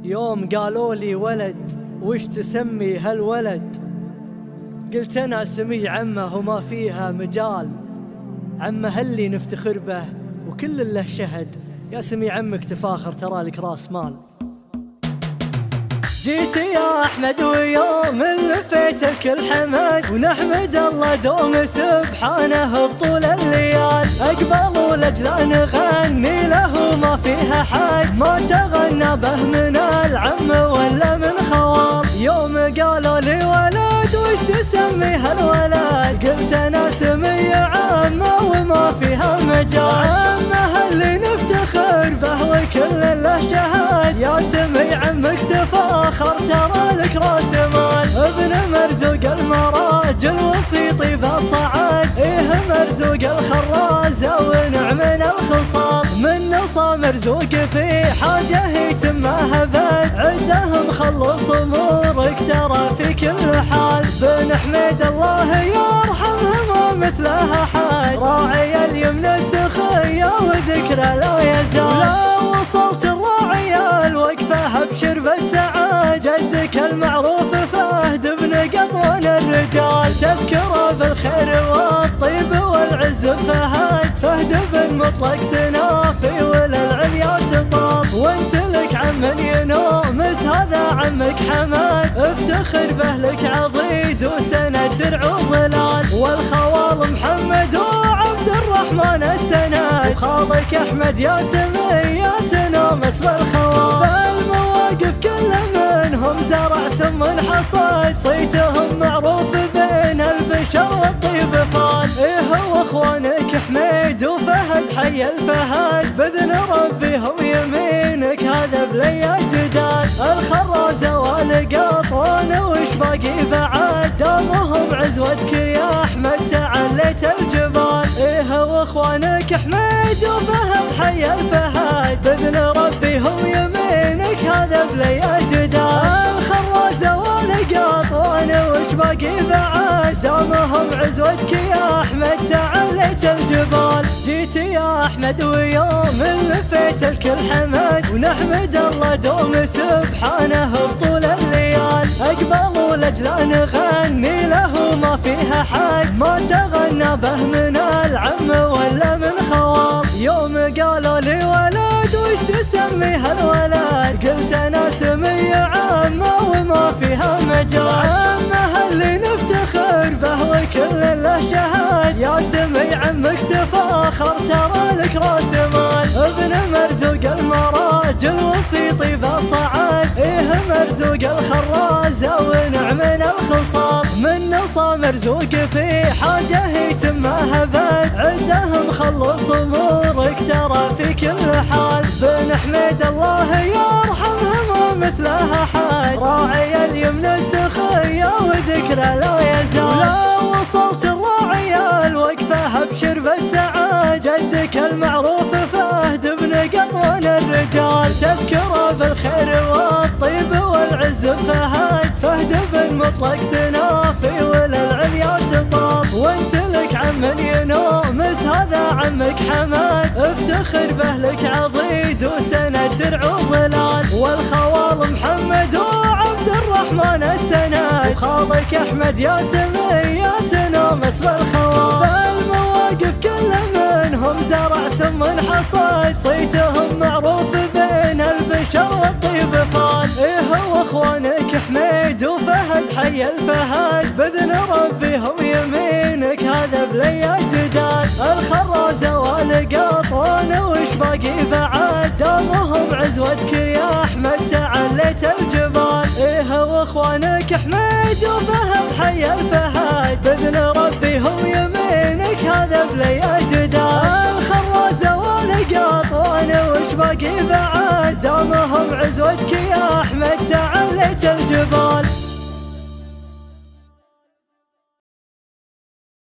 يوم قالوا لي ولد وش تسمي هالولد، قلت أنا سمي عمه وما فيها مجال، عمه اللي نفتخر به وكل له شهد، يا سمي عمك تفاخر ترى لك راس مال. جيت يا أحمد ويوم لفيت الكل حمد، ونحمد الله دوم سبحانه بطول الليال. أقبلوا لأجل نغني له ما فيها حد، ما تغنى به من العم ولا من خوال. يوم قالوا لي ولد وش تسمي هالولد، قلت أنا سمي عمه وما فيها مجال، عمه اللي نفتخر به وكل له شهد، يا سمي عمك تفاخر ترى لك راس مال. ابن مرزوق المراجل وفي طيبه صعد، ايه مرزوق الخرازه ونعم الخصال، من نصا مرزوق في حاجه يتمها بد، عدهم خلص امورك ترى في كل حال. بن حميد الله يرحمه ما مثلها حد، راعي اليمن السخيه وذكره لا يزال. لا وصلت الراعي الوقفه ابشر بالسعاد، جدك المعروف فهد بن قطوان الرجال، تذكره بالخير والطيب والعز فهد، فهد بن مطلق سنافي وللعليا تطال. وانت لك عم ينومس هذا عمك حمد، افتخر به لك عضيد وسند درع وظلال، والخوال محمد وعبد الرحمن السند، وخالك احمد يا سمية تنومس بالخوال. بالمواقف كل منهم زرع ثم انحصد، صيتهم معروف بين البشر والطيب فال. ايه واخوانك حميد وفهد حي الفهد، باذن ربهم يمينك هذا بلي جدال. الخرازه والقطوان وش باقي بعد، دامهم عزوتك يا احمد تعليت الجبال. ايه واخوانك حميد وفهد حي الفهد، باذن ربهم يمينك هذا بلي جدال. الخرازه والقطوان وش باقي بعد، دامهم عزوتك يا احمد تعليت الجبال. جيت يا احمد ويوم لفيت الكل حمد، ونحمد الله دوم سبحانه بطول الليال. اقبلوا لاجل نغني له ما فيها حد، ما تغنى به من العم ولا من خوال. يوم قالوا لي ولد وش تسمي هالولد، قلت انا سمي عمه وما فيها مجال، عمه اللي نفتخر به وكل له شهد، يا سمي عمك تفاخر ترى لك راس مال. ابن مرزوق المراجل وفي طيبه صعد، ايه مرزوق الخرازه ونعم الخصال، من نصا مرزوق في حاجه يتمها بد، عدهم خلص امورك ترى في كل حال. بن حميد الله يرحمه ما مثلها حد، راعي اليمن السخيه وذكره لا يزال. لا وصلت الراعي الوقفه ابشر بالسعاد، جدك المعروف فهد بن قطوان الرجال، تذكره بالخير والطيب والعز فهد، فهد بن مطلق سنافي وللعليا تطال. وانت لك عم ينومس هذا عمك حمد، افتخر به لك عضيد وسند درع وظلال، والخوال محمد وعبد الرحمن السند، وخالك احمد يا سمية تنومس بالخوال. بالمواقف كل منهم زرع ثم انحصد، صيتهم معروف بين البشر والطيب فال. ايه واخوانك حميد وفهد حي الفهد، باذن ربهم يمينك هذا بلي جدال. الخرازه والقطوان وش باقي بعد، دامهم عزوتك يا احمد تعليت الجبال. ايه واخوانك حميد وفهد حي الفهد، باذن ربهم يمينك هذا بلي جدال. الخرازه والقطوان وش باقي بعد، دامهم عزوتك